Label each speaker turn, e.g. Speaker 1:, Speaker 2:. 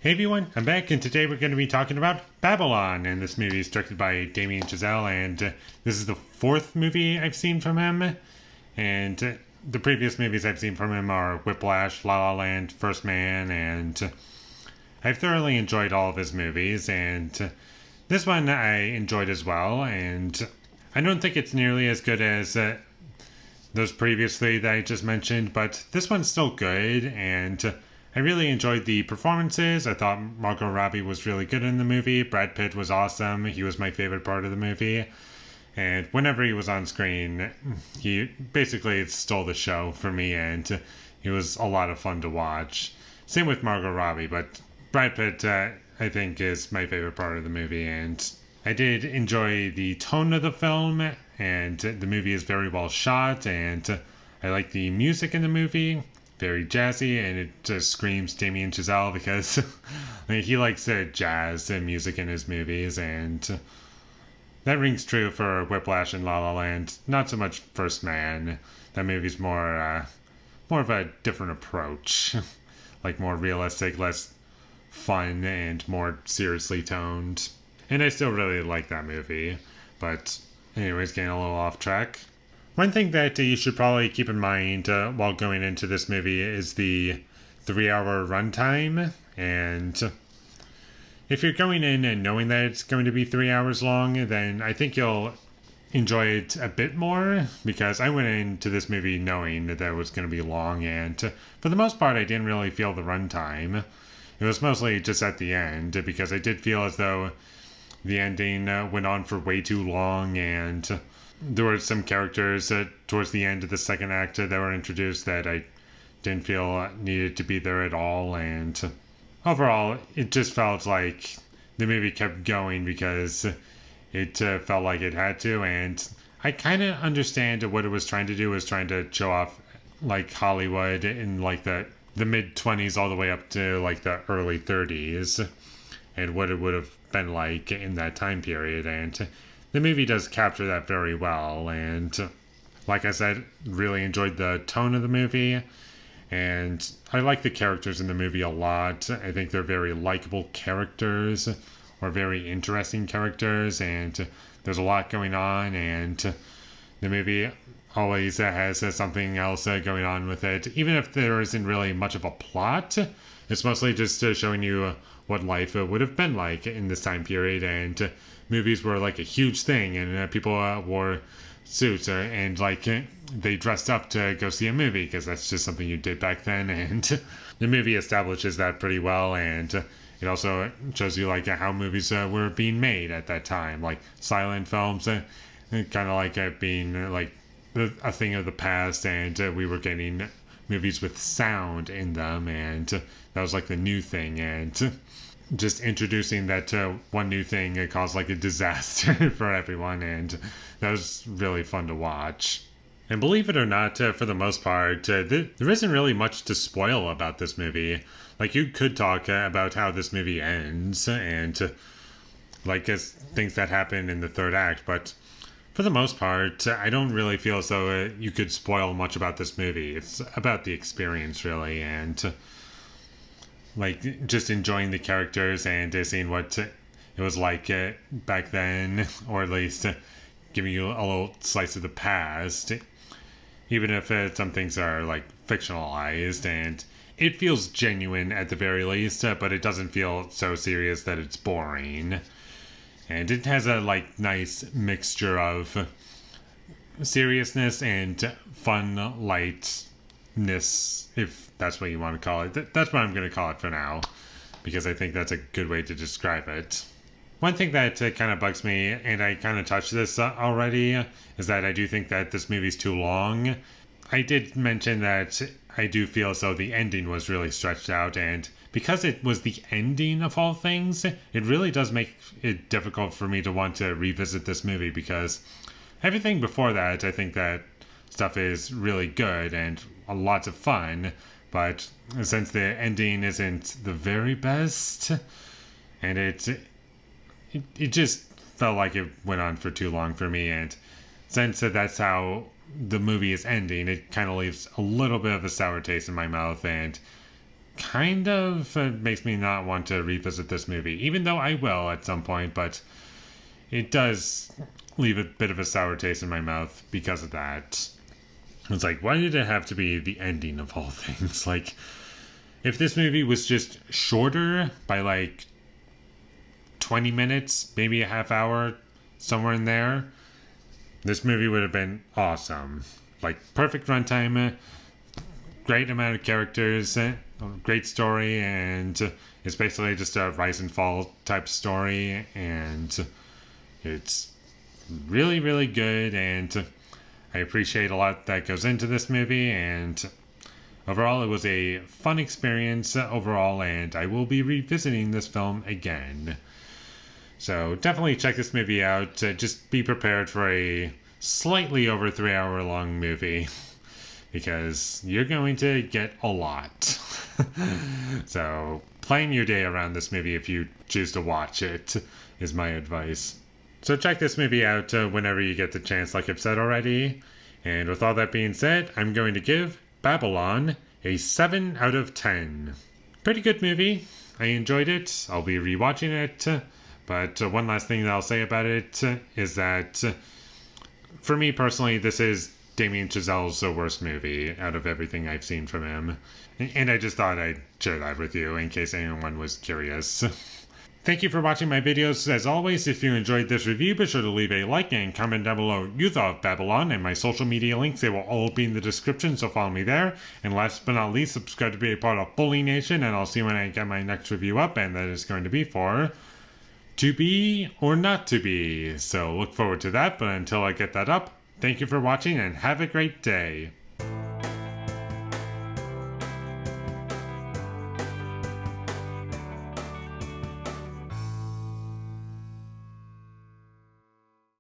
Speaker 1: Hey everyone, I'm back, and today we're going to be talking about Babylon, and this movie is directed by Damien Chazelle, and this is the fourth movie I've seen from him, and the previous movies I've seen from him are Whiplash, La La Land, First Man, and I've thoroughly enjoyed all of his movies, and this one I enjoyed as well, and I don't think it's nearly as good as those previous three that I just mentioned, but this one's still good, and I really enjoyed the performances. I thought Margot Robbie was really good in the movie. Brad Pitt was awesome. He was my favorite part of the movie. And whenever he was on screen, he basically stole the show for me, and he was a lot of fun to watch. Same with Margot Robbie, but Brad Pitt, I think, is my favorite part of the movie. And I did enjoy the tone of the film, and the movie is very well shot, and I like the music in the movie. Very jazzy, and it just screams Damien Chazelle because he likes jazz and music in his movies, and that rings true for Whiplash and La La Land. Not so much First Man. That movie's more of a different approach, like more realistic, less fun, and more seriously toned. And I still really like that movie, but anyways, getting a little off track. One thing that you should probably keep in mind while going into this movie is the 3-hour runtime. And if you're going in and knowing that it's going to be 3 hours long, then I think you'll enjoy it a bit more, because I went into this movie knowing that it was going to be long, and for the most part I didn't really feel the runtime. It was mostly just at the end, because I did feel as though the ending went on for way too long, and there were some characters towards the end of the second act that were introduced that I didn't feel needed to be there at all, and overall it just felt like the movie kept going because it felt like it had to, and I kind of understand what it was trying to do, was trying to show off like Hollywood in like the mid-20s all the way up to like the early 30s, and what it would have been like in that time period, and the movie does capture that very well. And like I said, really enjoyed the tone of the movie, and I like the characters in the movie a lot. I think they're very likable characters, or very interesting characters, and there's a lot going on, and the movie always has something else going on with it. Even if there isn't really much of a plot, it's mostly just showing you what life would have been like in this time period, and movies were like a huge thing, and people wore suits and like they dressed up to go see a movie because that's just something you did back then, and the movie establishes that pretty well, and it also shows you like how movies were being made at that time, like silent films, kind of like being like a thing of the past, and we were getting movies with sound in them, and that was like the new thing, and just introducing that one new thing caused like a disaster for everyone, and that was really fun to watch. And believe it or not, for the most part, there isn't really much to spoil about this movie. Like, you could talk about how this movie ends, and like things that happen in the third act, but for the most part, I don't really feel as though you could spoil much about this movie. It's about the experience, really, and like just enjoying the characters and seeing what it was like back then, or at least giving you a little slice of the past, even if some things are like fictionalized, and it feels genuine at the very least, but it doesn't feel so serious that it's boring. And it has a like nice mixture of seriousness and fun lightness, if that's what you want to call it. That's what I'm going to call it for now, because I think that's a good way to describe it. One thing that kind of bugs me, and I kind of touched this already, is that I do think that this movie's too long. I did mention that I do feel as though the ending was really stretched out, and because it was the ending of all things, it really does make it difficult for me to want to revisit this movie, because everything before that, I think that stuff is really good and lots of fun, but since the ending isn't the very best, and it just felt like it went on for too long for me, and since that's how the movie is ending, it kind of leaves a little bit of a sour taste in my mouth, and kind of makes me not want to revisit this movie, even though I will at some point, but it does leave a bit of a sour taste in my mouth because of that. It's like, why did it have to be the ending of all things? Like, if this movie was just shorter by like 20 minutes, maybe a half hour, somewhere in there, this movie would have been awesome. Like, perfect runtime, great amount of characters, great story, and it's basically just a rise and fall type story, and it's really, really good, and I appreciate a lot that goes into this movie, and overall it was a fun experience overall, and I will be revisiting this film again. So definitely check this movie out. Just be prepared for a slightly over 3 hour long movie, because you're going to get a lot. So plan your day around this movie if you choose to watch it, is my advice. So check this movie out whenever you get the chance, like I've said already. And with all that being said, I'm going to give Babylon a 7 out of 10. Pretty good movie. I enjoyed it. I'll be rewatching it. But one last thing that I'll say about it is that, for me personally, this is Damien Chazelle's worst movie out of everything I've seen from him. And I just thought I'd share that with you in case anyone was curious. Thank you for watching my videos. As always, if you enjoyed this review, be sure to leave a like and comment down below what you thought of Babylon, and my social media links, they will all be in the description, so follow me there. And last but not least, subscribe to be a part of Foley Nation, and I'll see you when I get my next review up, and that is going to be for To Be or Not To Be. So look forward to that, but until I get that up, thank you for watching and have a great day.